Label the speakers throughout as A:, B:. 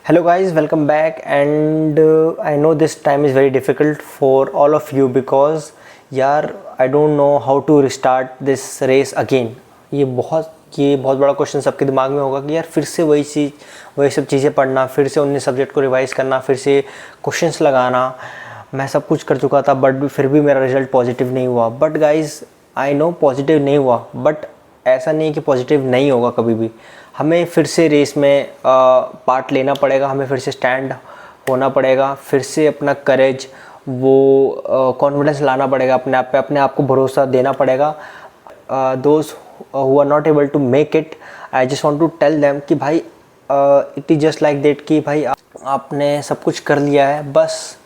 A: Hello guys, welcome back and I know this time is very difficult for all of you because यार I don't know how to restart this race again। ये बहुत बड़ा question सबके दिमाग में होगा कि यार फिर से वही सब चीज़ें पढ़ना, फिर से 19 सब्जेक्ट को रिवाइज़ करना, फिर से क्वेश्चंस लगाना। मैं सब कुछ कर चुका था बट फिर भी मेरा रिजल्ट पॉजिटिव नहीं हुआ। But guys I know positive नहीं हुआ, बट ऐसा नहीं कि पॉजिटिव नहीं होगा कभी भी। हमें फिर से रेस में पार्ट लेना पड़ेगा, हमें फिर से स्टैंड होना पड़ेगा, फिर से अपना करेज वो कॉन्फिडेंस लाना पड़ेगा, अपने आप को भरोसा देना पड़ेगा। Those who are not able to make it, I just want to tell them कि भाई it is just like that कि भाई आपने सब कुछ कर लिया है, बस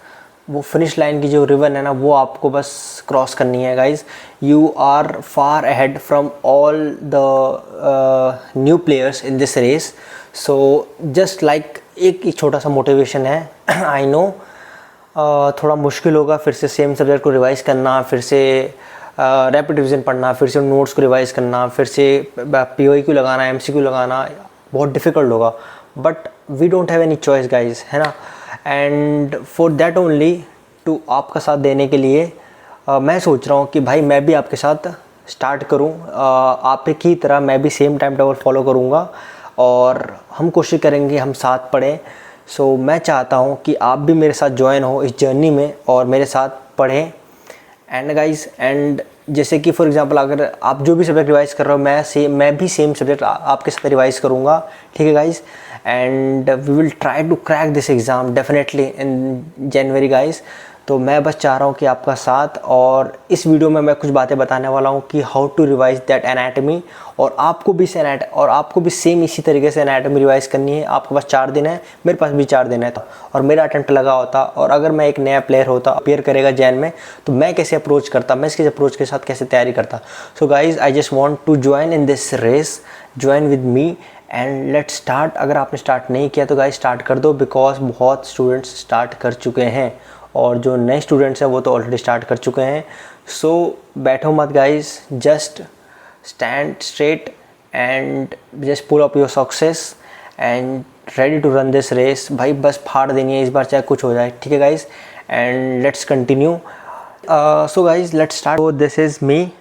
A: वो फिनिश लाइन की जो रिबन है ना वो आपको बस क्रॉस करनी है guys. You are far ahead from all the new players in this race. So just like एक छोटा सा मोटिवेशन है। आई नो थोड़ा मुश्किल होगा फिर से सेम सब्जेक्ट को रिवाइज़ करना, फिर से रैपिड रिवीजन पढ़ना, फिर से नोट्स को रिवाइज़ करना, फिर से POQ लगाना, MCQ लगाना, बहुत डिफ़िकल्ट होगा। But we don't have any choice guys, है ना। And for that only to आपका साथ देने के लिए मैं सोच रहा हूँ कि भाई मैं भी आपके साथ स्टार्ट करूँ, आपकी तरह मैं भी सेम टाइम टेबल फॉलो करूँगा और हम कोशिश करेंगे हम साथ पढ़ें। सो मैं चाहता हूँ कि आप भी मेरे साथ ज्वाइन हो इस जर्नी में और मेरे साथ पढ़ें। एंड गाइज एंड जैसे कि फॉर एग्जांपल अगर आप जो भी सब्जेक्ट रिवाइज़ कर रहे हो मैं भी सेम सब्जेक्ट आपके साथ रिवाइज़ करूँगा, ठीक है guys. And we will try to crack this exam definitely in January guys. तो मैं बस चाह रहा हूँ कि आपका साथ, और इस वीडियो में मैं कुछ बातें बताने वाला हूँ कि how to revise that anatomy, और आपको भी सेम इसी तरीके से एनाटमी रिवाइज़ करनी है। आपके पास 4 दिन है, मेरे पास भी 4 दिन है, तो और मेरा अटेम्प्ट लगा होता, और अगर मैं एक नया प्लेयर होता अपीयर करेगा जैन में, तो मैं कैसे अप्रोच करता, मैं इसके अप्रोच के साथ कैसे तैयारी करता। So guys I just want to join in this race, join with me and let's start. अगर आपने स्टार्ट नहीं किया तो गाइज स्टार्ट कर दो, बिकॉज बहुत स्टूडेंट्स स्टार्ट कर चुके हैं और जो नए स्टूडेंट्स हैं वो तो ऑलरेडी स्टार्ट कर चुके हैं। सो बैठो मत guys, just stand straight and just pull up your success and ready to run this race. भाई बस फाड़ देनी है इस बार, चाहे कुछ हो जाए, ठीक है guys. And let's continue. So guys let's start. So this is me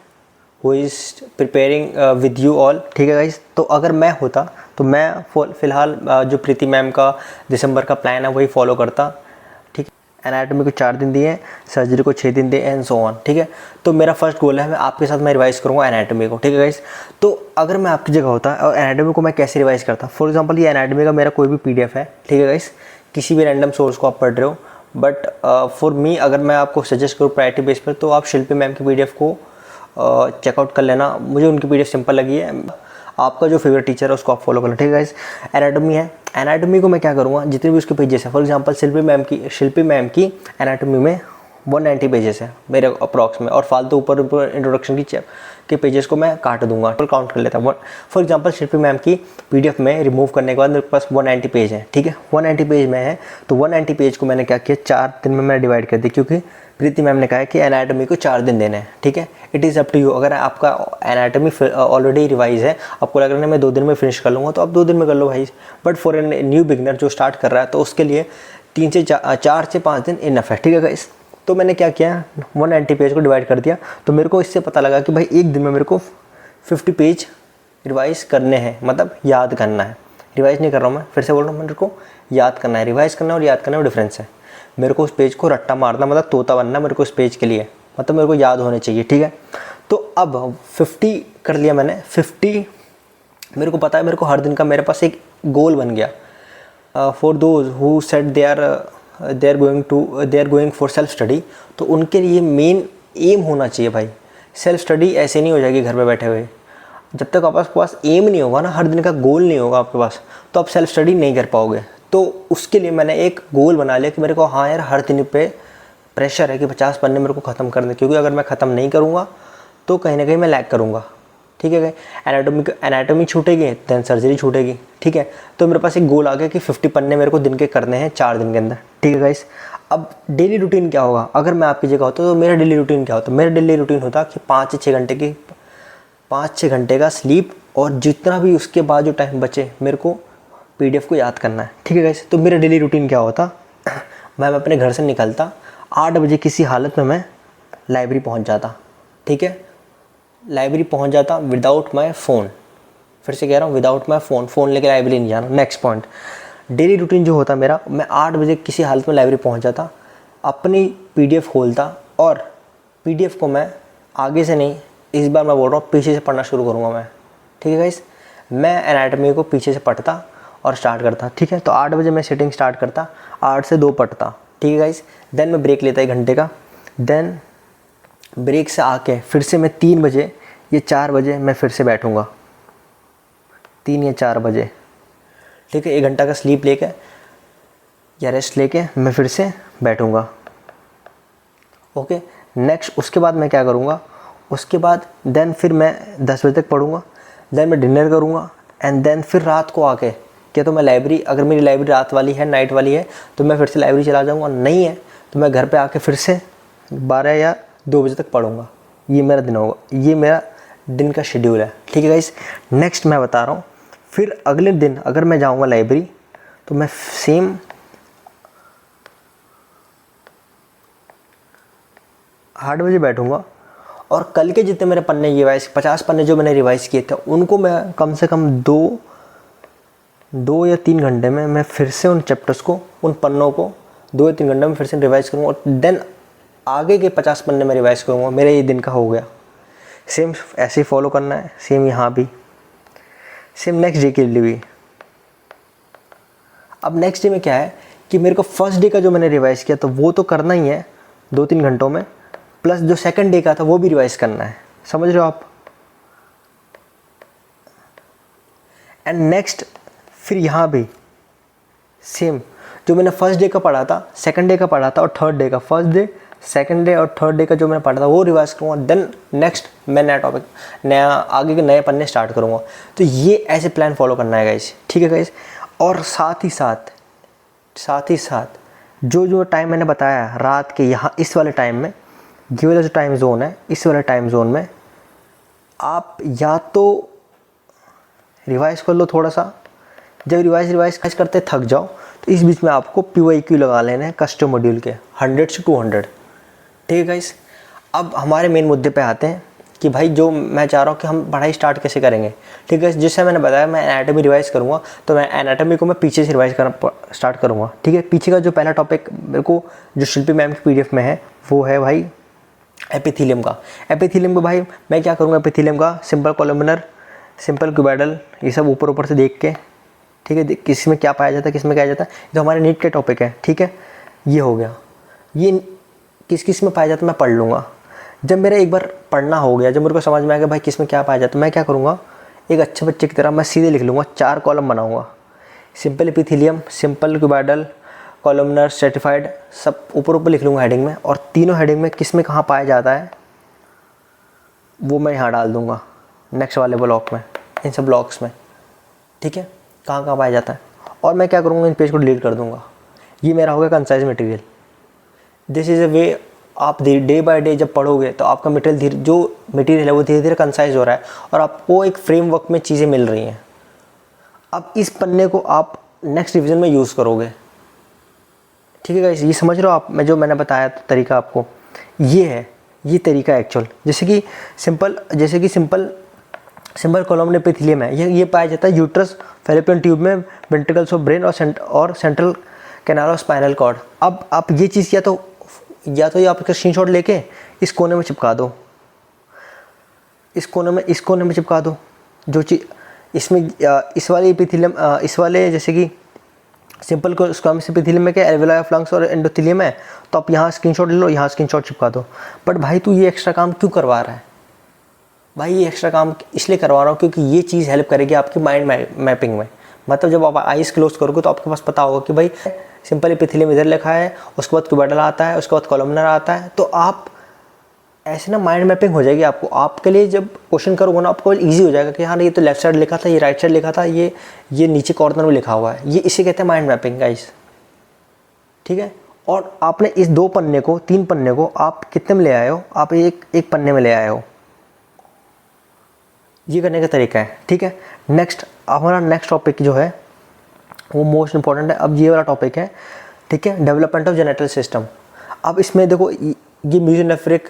A: who is preparing with you all, ठीक है गाइज। तो अगर मैं होता तो मैं फ़िलहाल जो प्रीति मैम का दिसंबर का प्लान है वही फॉलो करता, ठीक है। एनाटॉमी को 4 दिन दिए, सर्जरी को 6 दिन दिए एंड सो ऑन, ठीक है। तो मेरा फर्स्ट गोल है, मैं आपके साथ मैं रिवाइज़ करूँगा एनाटॉमी को, ठीक है गाइज। तो अगर मैं आपकी जगह होता और एनाटॉमी को मैं कैसे रिवाइज़ करता, फॉर एग्जाम्पल ये एनाटॉमी का मेरा कोई भी PDF है, ठीक है गाइज, किसी भी रैंडम सोर्स को आप पढ़ रहे हो। बट फॉर मी अगर मैं आपको सजेस्ट करूँ प्रायोरिटी बेस पर, तो आप शिल्पी मैम की PDF को चेकआउट कर लेना। मुझे उनकी PDF सिंपल लगी है। आपका जो फेवरेट टीचर है उसको आप फॉलो करना, ठीक है गाइस। एनाटॉमी है, एनाटॉमी को मैं क्या करूँगा, जितने भी उसके पेजेस हैं, फॉर एग्जांपल शिल्पी मैम की एनाटॉमी में 190 पेजेस है मेरे अप्रॉक्स में, और फालतू ऊपर इंट्रोडक्शन के पेजेस को मैं काट दूंगा, तो काउंट कर लेता हूँ। फॉर एग्जांपल शिल्पी मैम की PDF में रिमूव करने के बाद मेरे पास 190 पेज है, ठीक है। 190 पेज में है, तो 190 पेज को मैंने क्या किया, 4 दिन में मैंने डिवाइड कर दी, क्योंकि प्रीति मैम ने कहा है कि एनाटॉमी को 4 दिन देने हैं, ठीक है। It is up to you. अगर आपका एनाटॉमी ऑलरेडी रिवाइज है, आपको लग रहा है मैं 2 दिन में फिनिश कर लूँगा, तो आप 2 दिन में कर लो भाई। But for an new beginner जो स्टार्ट कर रहा है, तो उसके लिए 4 से 5 दिन इनफ है, ठीक है गाइस। तो मैंने क्या किया, 190 पेज को डिवाइड कर दिया। तो मेरे को इससे पता लगा कि भाई एक दिन में मेरे को 50 पेज रिवाइज़ करने हैं, मतलब याद करना है। रिवाइज़ नहीं कर रहा हूँ मैं, फिर से बोल रहा हूँ, मेरे को याद करना है। रिवाइज़ करना और याद करने में डिफरेंस है। मेरे को उस पेज को रट्टा मारना, मतलब तोता बनना मेरे को उस पेज के लिए, मतलब मेरे को याद होने चाहिए, ठीक है। तो अब 50 कर लिया मैंने। 50 मेरे को पता है, मेरे को हर दिन का मेरे पास एक गोल बन गया। For those who said they are going for self study, तो उनके लिए मेन एम होना चाहिए भाई। सेल्फ स्टडी ऐसे नहीं हो जाएगी घर पे बैठे हुए। जब तक आपके पास एम नहीं होगा ना, हर दिन का गोल नहीं होगा आपके पास, तो आप सेल्फ स्टडी नहीं कर पाओगे। तो उसके लिए मैंने एक गोल बना लिया कि मेरे को हाँ यार हर दिन पे प्रेशर है कि 50 पन्ने मेरे को ख़त्म करने, क्योंकि अगर मैं ख़त्म नहीं करूँगा तो कहीं ना कहीं मैं लैग करूँगा, ठीक है। एनाटॉमी छूटेगी, दैन सर्जरी छूटेगी, ठीक है। तो मेरे पास एक गोल आ गया कि 50 पन्ने मेरे को दिन के करने हैं 4 दिन के अंदर, ठीक है गाइस। अब डेली रूटीन क्या होगा, अगर मैं आपकी जगह होता तो मेरा डेली रूटीन क्या होता, मेरा डेली रूटीन होता कि 5 से 6 घंटे का स्लीप, और जितना भी उसके बाद जो टाइम बचे मेरे को पीडीएफ को याद करना है। ठीक है गाइस, तो मेरा डेली रूटीन क्या होता, मैं अपने घर से निकलता 8 बजे किसी हालत में मैं लाइब्रेरी पहुंच जाता। ठीक है, लाइब्रेरी पहुंच जाता विदाउट माय फ़ोन। फिर से कह रहा हूँ, विदाउट माय फ़ोन, फ़ोन लेके लाइब्रेरी नहीं जाना। नेक्स्ट पॉइंट, डेली रूटीन जो होता मेरा, मैं 8 बजे किसी हालत में लाइब्रेरी पहुंच जाता, अपनी पीडीएफ खोलता और पीडीएफ को मैं आगे से नहीं, इस बार मैं बोल रहा हूँ पीछे से पढ़ना शुरू करूँगा मैं। ठीक है गाइस, मैं एनाटॉमी को पीछे से पढ़ता और स्टार्ट करता। ठीक है, तो 8 बजे मैं सेटिंग स्टार्ट करता, 8 से 2 पढ़ता। ठीक है गाइस, देन मैं ब्रेक लेता 1 घंटे का। देन ब्रेक से आके फिर से मैं 3 बजे या 4 बजे मैं फिर से बैठूँगा, 3 या 4 बजे। ठीक है, 1 घंटा का स्लीप लेके या रेस्ट लेके मैं फिर से बैठूँगा। ओके, नेक्स्ट उसके बाद मैं क्या करूँगा, उसके बाद देन फिर मैं 10 बजे तक पढ़ूँगा। देन मैं डिनर करूँगा एंड देन फिर रात को आके, क्या तो मैं लाइब्रेरी, अगर मेरी लाइब्रेरी रात वाली है, नाइट वाली है, तो मैं फिर से लाइब्रेरी चला जाऊँगा। नहीं है तो मैं घर पे आके फिर से 12 या 2 बजे तक पढ़ूँगा। ये मेरा दिन होगा, ये मेरा दिन का शेड्यूल है। ठीक है गाइस, नेक्स्ट मैं बता रहा हूँ, फिर अगले दिन अगर मैं जाऊँगा लाइब्रेरी तो मैं सेम 8 बजे बैठूँगा और कल के जितने मेरे पन्ने रिवाइज, 50 पन्ने जो मैंने रिवाइज किए थे, उनको मैं कम से कम 2 या 3 घंटे में मैं फिर से उन चैप्टर्स को, उन पन्नों को 2 या 3 घंटे में फिर से रिवाइज करूँगा और देन आगे के 50 पन्ने में रिवाइज करूँगा। मेरे ये दिन का हो गया। सेम ऐसे ही फॉलो करना है, सेम यहाँ भी, सेम नेक्स्ट डे के लिए भी। अब नेक्स्ट डे में क्या है कि मेरे को फर्स्ट डे का जो मैंने रिवाइज किया तो वो तो करना ही है 2-3 घंटों में, प्लस जो सेकंड डे का था वो भी रिवाइज करना है। समझ रहे हो आप? एंड नेक्स्ट फिर यहाँ भी सेम, जो मैंने फर्स्ट डे का पढ़ा था, सेकंड डे का पढ़ा था और थर्ड डे का, फर्स्ट डे, सेकंड डे और थर्ड डे का जो मैंने पढ़ा था वो रिवाइज करूँगा। देन नेक्स्ट मैं नया टॉपिक, नया आगे के नए पन्ने स्टार्ट करूँगा। तो ये ऐसे प्लान फॉलो करना है गाइस। ठीक है गाइस, और साथ ही साथ जो टाइम मैंने बताया रात के, यहाँ इस वाले टाइम में, ये वाला जो टाइम जोन है, इस वाले टाइम जोन में आप या तो रिवाइज कर लो थोड़ा सा। जब रिवाइज करते थक जाओ तो इस बीच में आपको PYQ लगा लेने हैं कस्टम मॉड्यूल के 100 से 200। ठीक है गाइस, अब हमारे मेन मुद्दे पे आते हैं कि भाई जो मैं चाह रहा हूँ कि हम पढ़ाई स्टार्ट कैसे करेंगे। ठीक है, जिससे मैंने बताया मैं एनाटॉमी रिवाइज करूँगा, तो मैं एनाटॉमी को मैं पीछे से रिवाइज करना स्टार्ट करूँगा। ठीक है, पीछे का जो पहला टॉपिक मेरे को जो शिल्पी मैम की PDF में है वो है भाई एपिथीलियम का। एपिथीलियम को भाई मैं क्या करूँगा, एपिथीलियम का सिंपल कॉलमनर, सिंपल क्यूबाइडल, ये सब ऊपर से देख के, ठीक है, किस में क्या पाया जाता है, किस में क्या जाता है, जो हमारे नीट के टॉपिक है। ठीक है, ये हो गया, ये किस में पाया जाता है मैं पढ़ लूँगा। जब मेरा एक बार पढ़ना हो गया, जब मेरे को समझ में आ गया भाई किस में क्या पाया जाता है, मैं क्या करूँगा, एक अच्छे बच्चे की तरह मैं सीधे लिख लूँगा, 4 कॉलम बनाऊँगा, simple epithelium, simple cuboidal, columnar, stratified, सब ऊपर लिख लूँगा हेडिंग में, और तीनों हेडिंग में किस में कहाँ पाया जाता है वो मैं यहाँ डाल दूँगा नेक्स्ट वाले ब्लॉक में, इन सब ब्लॉक्स में। ठीक है, कहाँ पाया जाता है, और मैं क्या करूँगा, इन पेज को डिलीट कर दूँगा। ये मेरा हो गया concise material. This is a way, आप डे बाय डे जब पढ़ोगे तो आपका मटेरियल जो मटेरियल है वो धीरे धीरे कंसाइज हो रहा है और आपको एक फ्रेमवर्क में चीज़ें मिल रही हैं। अब इस पन्ने को आप नेक्स्ट रिवीजन में यूज़ करोगे। ठीक है गाइस, ये समझ रहे हो आप, मैं जो मैंने बताया तो तरीका आपको ये है, ये तरीका एक्चुअल। जैसे कि सिंपल कॉलमनर एपिथेलियम है, ये पाया जाता है यूट्रस, फैलोपियन ट्यूब में, वेंट्रिकल्स ऑफ ब्रेन और central canal of spinal cord. अब आप ये चीज़ या तो ये आप स्क्रीनशॉट लेके इस कोने में चिपका दो, इस कोने में चिपका दो जो चीज़ इसमें, इस वाले एपिथेलियम, इस वाले जैसे कि सिंपल को स्क्वामस एपिथेलियम में क्या एल्वेलाई ऑफ लंग्स और एंडोथेलियम है, तो आप यहाँ स्क्रीनशॉट ले लो, यहाँ स्क्रीनशॉट चिपका दो। बट भाई तू ये एक्स्ट्रा काम क्यों करवा रहा है? भाई ये एक्स्ट्रा काम इसलिए करवा रहा हूँ क्योंकि ये चीज़ हेल्प करेगी आपकी माइंड मैपिंग में। मतलब जब आप आइज़ क्लोज करोगे तो आपके पास पता होगा कि भाई सिंपल एपिथेलियम इधर लिखा है, उसके बाद क्यूबाइडल आता है, उसके बाद कॉलमनर आता है, तो आप ऐसे ना माइंड मैपिंग हो जाएगी आपको। आपके लिए जब क्वेश्चन करोगे ना आपको इजी हो जाएगा कि हाँ ये तो लेफ्ट साइड लिखा था, ये राइट साइड लिखा था, ये नीचे कॉर्नर में लिखा हुआ है। ये इसे कहते हैं माइंड मैपिंग गाइस। ठीक है, और आपने इस 3 पन्ने को आप कितने में ले आए हो, आप एक पन्ने में ले आए हो। ये करने का तरीका है। ठीक है, नेक्स्ट हमारा नेक्स्ट टॉपिक जो है वो मोस्ट इंपॉर्टेंट है। अब ये वाला टॉपिक है, ठीक है, डेवलपमेंट ऑफ जेनेटल सिस्टम। अब इसमें देखो ये मेसोनेफ्रिक,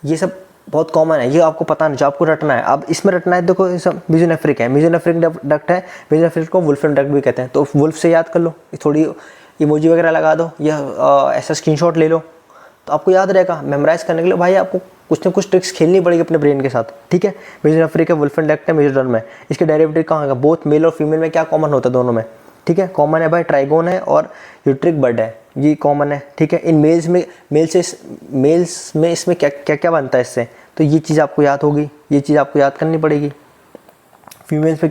A: ये सब बहुत कॉमन है, ये आपको पता नहीं, जो आपको रटना है। अब इसमें रटना है, देखो ये सब मेसोनेफ्रिक है, मेसोनेफ्रिक डक्ट है, मेसोनेफ्रिक को वुल्फिन डक्ट भी कहते हैं। तो वुल्फ से याद कर लो, थोड़ी इमोजी वगैरह लगा दो या ऐसा स्क्रीनशॉट ले लो, तो आपको याद रहेगा। मेमोराइज करने के लिए भाई आपको कुछ ना कुछ ट्रिक्स खेलनी पड़ेगी अपने ब्रेन के साथ, ठीक है। मेसोनेफ्रिक है, वुल्फिन डक्ट है, मेसोडर्म है। इसके डेरिवेटिव कहाँ है, बोथ मेल और फीमेल में क्या कॉमन होता है दोनों में, ठीक है। कॉमन है भाई ट्राइगोन है और यूट्रिक बड है, ये कॉमन है, ठीक है। इन मेल्स में इसमें क्या क्या बनता है इससे, तो ये चीज़ आपको याद होगी, ये चीज़ आपको याद करनी पड़ेगी। फीमेल्स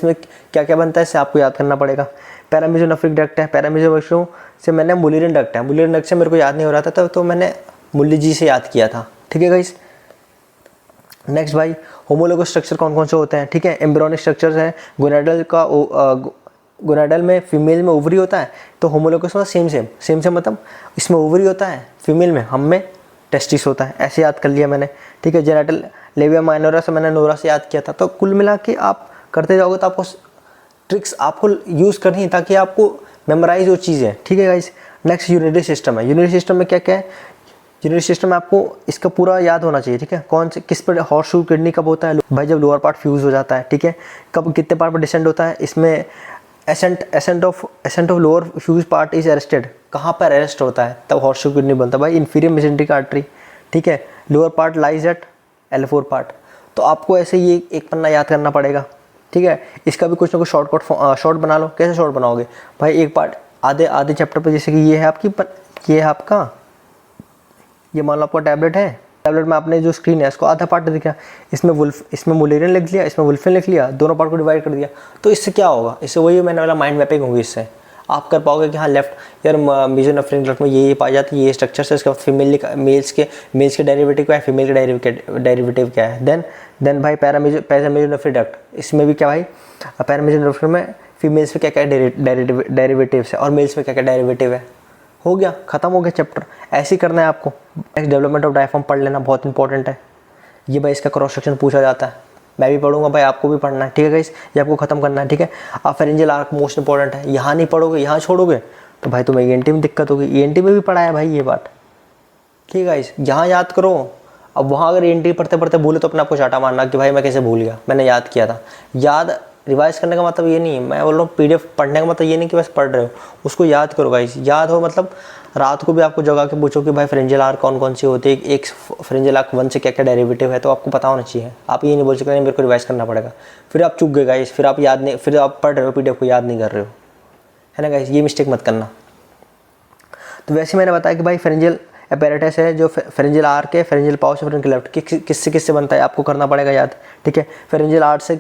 A: में क्या क्या बनता है इससे आपको याद करना पड़ेगा। पैरामेसोनेफ्रिक डक्ट है, पैरामेसोनेफ्रिक से मैंने मुलियन डक्ट है, मुलियन डक्ट से मेरे को याद नहीं हो रहा था तो मैंने मुल्ली जी से याद किया था, ठीक है गाइस। नेक्स्ट भाई, होमोलोगस स्ट्रक्चर कौन कौन से होते हैं, ठीक है। एम्ब्रियोनिक स्ट्रक्चर्स है, गोनाडल में फीमेल में ओवरी होता है, तो होमोलोगस में सेम मतलब इसमें ओवरी होता है फीमेल में, हम में टेस्टिस होता है, ऐसे याद कर लिया मैंने, ठीक है। जेनेटल लेविया माइनोरा से मैंने नोरा से याद किया था। तो कुल मिला के आप करते जाओगे तो आपको ट्रिक्स आपको यूज़ करनी है ताकि आपको मेमोराइज वो चीज़ें, ठीक है गाइस। नेक्स्ट यूरिनरी सिस्टम है, यूरिनरी सिस्टम में क्या क्या है, यूरिनरी सिस्टम में आपको इसका पूरा याद होना चाहिए, ठीक है। कौन से किस पर हॉर्स शू किडनी कब होता है भाई, जब लोअर पार्ट फ्यूज हो जाता है, ठीक है। कब कितने पार्ट पर डिसेंड होता है, इसमें ascent of lower fuse part is arrested, कहाँ पर अरेस्ट होता है तब हॉर्स शू किडनी बनता है भाई, इन्फीरियर मेसेंट्रिक आर्टरी, ठीक है। Lower part lies at L4 part. तो आपको ऐसे ये एक पन्ना याद करना पड़ेगा, ठीक है। इसका भी कुछ ना कुछ शॉर्ट बना लो। कैसे शॉर्ट बनाओगे भाई, एक पार्ट आधे चैप्टर पे, जैसे कि ये है ये है आपका, ये मान लो आपका टैबलेट है, टैबलेट में आपने जो स्क्रीन है इसको आधा पार्ट दिखा, इसमें मुलेरियन लिख लिया, इसमें वुल्फिन लिख लिया, दोनों पार्ट को डिवाइड कर दिया। तो इससे क्या होगा, इससे वही मैंने वाला माइंड मैपिंग होगी, इससे आप कर पाओगे कि हाँ लेफ्ट यार मेसोनेफ्रिक डक्ट में ये पाई जाती है, ये स्ट्रक्चर है, इसके बाद मेल्स के डेरिवेटिव क्या है, फीमेल के डेरिवेटिव क्या है। देन भाई पैरामेसोनेफ्रिक डक्ट, इसमें भी क्या भाई, पैरामेसोनेफ्रिक में फीमेल्स में क्या क्या डेरिवेटिव है और मेल्स में क्या क्या डेरिवेटिव है। हो गया, खत्म हो गया चैप्टर। ऐसे ही करना है आपको। नेक्स्ट डेवलपमेंट ऑफ डायफ्राम पढ़ लेना, बहुत इंपॉर्टेंट है ये भाई, इसका क्रॉस सेक्शन पूछा जाता है, मैं भी पढ़ूंगा भाई, आपको भी पढ़ना है, ठीक है गाइस, ये आपको खत्म करना है, ठीक है। अब फेरेंजियल आर्क मोस्ट इंपॉर्टेंट है, यहाँ नहीं पढ़ोगे, यहाँ छोड़ोगे तो भाई तुम्हें ENT में दिक्कत होगी। ENT में भी पढ़ा है भाई ये बात, ठीक है गाइस, यहाँ याद करो। अब वहाँ अगर ENT पढ़ते पढ़ते भूले तो अपने आपको चाटा मारना कि भाई मैं कैसे भूल गया, मैंने याद किया था। याद रिवाइज करने का मतलब ये नहीं है, मैं बोल रहा हूँ PDF पढ़ने का मतलब ये नहीं कि बस पढ़ रहे हो, उसको याद करो गाइस। याद हो मतलब रात को भी आपको जगा के पूछो कि भाई फेरेंजियल आर्क कौन कौन सी होती है, एक फेरेंजियल आर्क 1 से क्या क्या डेरिवेटिव है, तो आपको पता होना चाहिए। आप ये नहीं बोल सकते नहीं मेरे को रिवाइज करना पड़ेगा, फिर आप चूक गए गाइस, फिर आप याद नहीं, फिर आप पढ़ रहे हो PDF को याद नहीं कर रहे हो, है ना गाइस, ये मिस्टेक मत करना। तो वैसे मैंने बताया कि भाई फेरेंजियल अपैरेटस है, जो फेरेंजियल आर्क है, फेरेंजियल पाउच, फेरेंजियल लेफ्ट, किससे किससे बनता है आपको करना पड़ेगा याद, ठीक है। फेरेंजियल आर्क से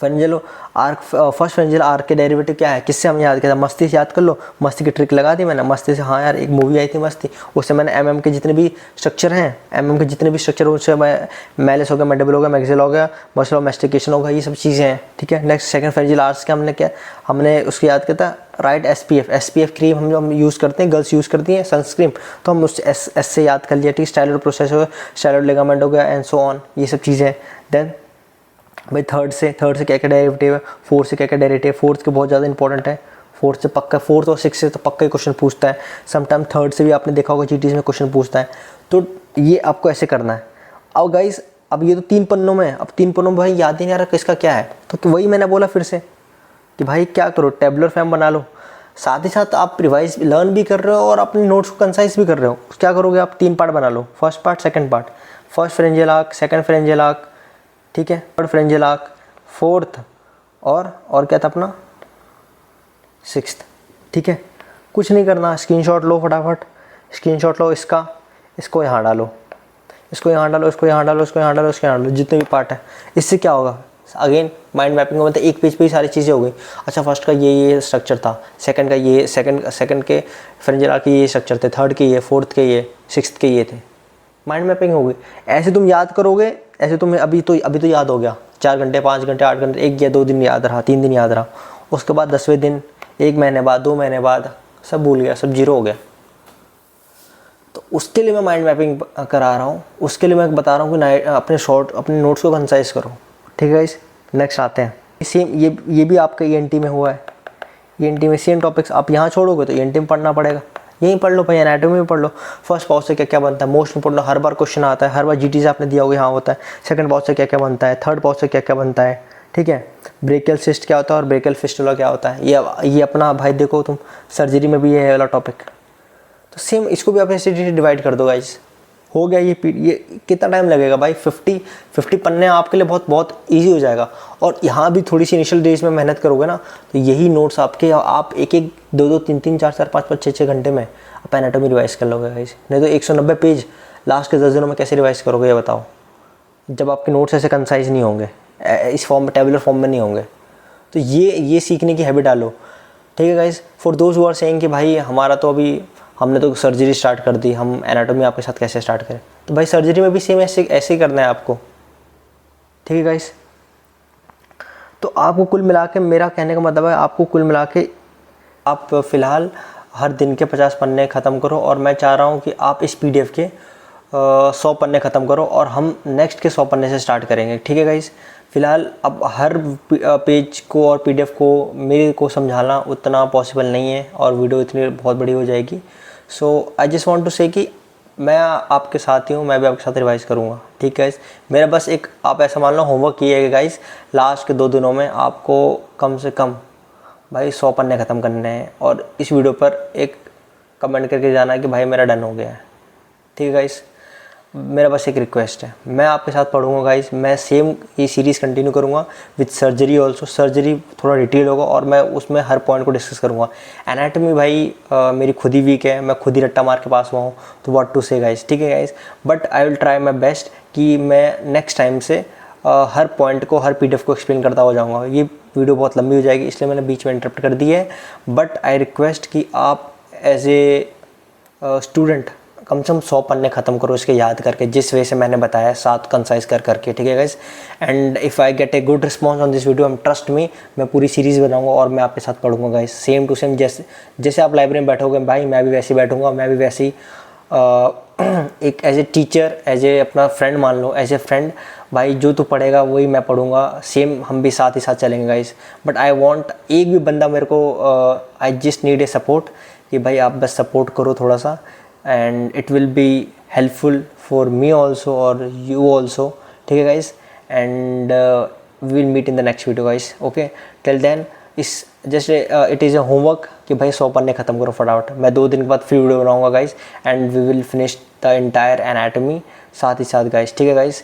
A: pharyngeal arc, first pharyngeal arc के डेरिवेटिव क्या है, किससे हम याद किया था, मस्ती से याद कर लो। मस्ती की ट्रिक लगा दी मैंने, मस्ती से, हाँ यार एक मूवी आई थी मस्ती, उससे मैंने MM के जितने भी स्ट्रक्चर हैं, MM के जितने भी स्ट्रक्चर उससे मैलिस हो गया, मैंडिबल हो गया, मैक्सिल हो गया, मसल ऑफ मैस्टिकेशन होगा, ये सब चीज़ें हैं, ठीक है। नेक्स्ट सेकंड फेरेंजियल आर्क के हमने उसको याद किया था, राइट SPF क्रीम हम यूज़ करते हैं, गर्ल्स यूज़ करती हैं सनस्क्रीन, तो हम उस S से याद कर लिया, ठीक। स्टाइलर प्रोसेस हो गया, स्टाइलर लिगामेंट हो गया, एंड सो ऑन, ये सब चीज़ें। देन भाई थर्ड से क्या क्या डेरिवेटिव है, फोर्थ से क्या क्या डेरिवेटिव, फोर्थ के बहुत ज़्यादा इंपॉर्टेंट है, फोर्थ से पक्का, फोर्थ और सिक्स से तो पक्का ही क्वेश्चन पूछता है। समटाइम थर्ड से भी आपने देखा होगा GTs में क्वेश्चन पूछता है, तो ये आपको ऐसे करना है। अब गाइस, अब ये तो 3 पन्नों में, अब 3 पन्नों में भाई याद ही नहीं आ रहा किसका क्या है, तो वही मैंने बोला फिर से कि भाई क्या करो, टेबुलर फॉर्म बना लो, साथ ही साथ आप रिवाइज लर्न भी कर रहे हो और अपने नोट्स को कंसाइज भी कर रहे हो। क्या करोगे आप, 3 पार्ट बना लो, first part, second part, first pharyngeal arch, second pharyngeal arch, ठीक है, थर्ड फेरेंजियल आर्क, फोर्थ और क्या था अपना, सिक्स्थ, ठीक है। कुछ नहीं करना, स्क्रीनशॉट लो फटाफट, स्क्रीनशॉट लो इसको यहाँ डालो, इसको यहाँ डालो, इसको यहाँ डालो, इसको यहाँ डालो, इसको यहाँ डालो, जितने भी पार्ट है। इससे क्या होगा, अगेन माइंड मैपिंग का मतलब एक पेज पे ही सारी चीज़ें हो गई। अच्छा फर्स्ट का ये स्ट्रक्चर था, सेकंड का ये, सेकंड के फेरेंजियल आर्क के ये स्ट्रक्चर थे, थर्ड के ये, फोर्थ के ये, सिक्स्थ के ये थे, माइंड मैपिंग हो गई। ऐसे तुम याद करोगे, ऐसे तुम्हें अभी तो याद हो गया, 4 घंटे 5 घंटे 8 घंटे, 1 या 2 दिन याद रहा, 3 दिन याद रहा, उसके बाद 10वें दिन, 1 महीने बाद, 2 महीने बाद सब भूल गया, सब जीरो हो गया। तो उसके लिए मैं माइंड मैपिंग करा रहा हूँ, उसके लिए मैं बता रहा हूँ कि अपने नोट्स को कंसाइज करो, ठीक है गाइस। नेक्स्ट आते हैं, सेम ये भी आपका ENT में हुआ है, ENT में सेम टॉपिक्स आप यहाँ छोड़ोगे तो ENT में पढ़ना पड़ेगा। यहीं पढ़ लो भाई, एनाटॉमी में पढ़ लो। फर्स्ट पाउच से क्या क्या बनता है, मोस्ट इंपोर्टेंट, हर बार क्वेश्चन आता है, हर बार GT से आपने दिया होगा यहाँ होता है। सेकंड पाउच से क्या क्या बनता है, थर्ड पाउच से क्या क्या बनता है, ठीक है। ब्रेकियल सिस्ट क्या होता है और ब्रेकियल फिस्टुला क्या होता है, ये अपना भाई देखो तुम, सर्जरी में भी ये है वाला टॉपिक। तो सेम इसको भी आप ऐसे डिवाइड कर दो गाइस, हो गया। ये कितना टाइम लगेगा भाई, 50 पन्ने आपके लिए बहुत बहुत ईजी हो जाएगा। और यहाँ भी थोड़ी सी इनिशियल डेज में मेहनत करोगे ना तो यही नोट्स आपके, आप एक 2 3 4 4 5 5 6 घंटे में आप एनाटॉमी रिवाइज कर लोगे गाइस। नहीं तो 190 पेज लास्ट के 10 दिनों में कैसे रिवाइज करोगे ये बताओ, जब आपके नोट्स ऐसे कंसाइज नहीं होंगे, इस फॉर्म में, टेबुलर फॉर्म में नहीं होंगे। तो ये सीखने की हैबिट डालो, ठीक है guys. For those who are saying कि भाई हमारा तो अभी हमने तो सर्जरी स्टार्ट कर दी, हम एनाटॉमी आपके साथ कैसे स्टार्ट करें, तो भाई सर्जरी में भी सेम ऐसे ही करना है आपको, ठीक है गाइस। तो आपको कुल मिला के, मेरा कहने का मतलब है आपको कुल मिला के आप फ़िलहाल हर दिन के 50 पन्ने ख़त्म करो, और मैं चाह रहा हूँ कि आप इस PDF के 100 पन्ने ख़त्म करो और हम नेक्स्ट के 100 पन्ने से स्टार्ट करेंगे, ठीक है गाइस। फ़िलहाल अब हर पेज को और PDF को मेरे को समझाना उतना पॉसिबल नहीं है और वीडियो इतनी बहुत बड़ी हो जाएगी। सो आई जस्ट वांट टू से कि मैं आपके साथ ही हूँ, मैं भी आपके साथ रिवाइज़ करूँगा, ठीक है गाइस। मेरा बस एक, आप ऐसा मान लो होमवर्क किए है गाइस, लास्ट के 2 दिनों में आपको कम से कम भाई 100 पन्ने ख़त्म करने हैं, और इस वीडियो पर एक कमेंट करके जाना है कि भाई मेरा डन हो गया है, ठीक है गाइस। मेरा बस एक रिक्वेस्ट है, मैं आपके साथ पढ़ूंगा गाइस, मैं सेम ये सीरीज़ कंटिन्यू करूंगा विद सर्जरी ऑल्सो। सर्जरी थोड़ा डिटेल होगा और मैं उसमें हर पॉइंट को डिस्कस करूंगा। एनाटॉमी भाई मेरी खुद ही वीक है, मैं खुद ही रट्टा मार के पास हुआ हूँ, तो व्हाट टू से गाइस, ठीक है guys. But I will try my best कि मैं नेक्स्ट टाइम से हर पॉइंट को, हर PDF को एक्सप्लेन करता हो जाऊँगा। ये वीडियो बहुत लंबी हो जाएगी इसलिए मैंने बीच में इंटरप्ट कर दी है, बट आई रिक्वेस्ट कि आप एज ए स्टूडेंट कम से कम 100 पन्ने ख़त्म करो इसके याद करके, जिस वे से मैंने बताया, 7 कंसाइज करके, ठीक है guys. And if I get a good response on this video, trust me, मैं पूरी सीरीज़ बनाऊंगा और मैं आपके साथ पढ़ूंगा गाइस, सेम टू सेम। जैसे आप लाइब्रेरी में बैठोगे भाई, मैं भी वैसे ही बैठूंगा, मैं भी वैसे ही एक as a teacher, as a अपना फ्रेंड मान लो, एज ए फ्रेंड भाई, जो तू पढ़ेगा वही मैं पढ़ूंगा, सेम हम भी साथ ही साथ चलेंगे गाइस। बट आई वांट एक भी बंदा मेरे को, I just need a support, कि भाई आप बस सपोर्ट करो थोड़ा सा, and it will be helpful for me also or you also, ठीक है guys। and we will meet in the next video guys, okay। till then इस just it is a homework कि भाई 100 पन्ने ख़त्म करो फटाफट। मैं 2 दिन के बाद फ्री वीडियो बनाऊंगा guys, and we will finish the entire anatomy साथ ही साथ guys, ठीक है guys।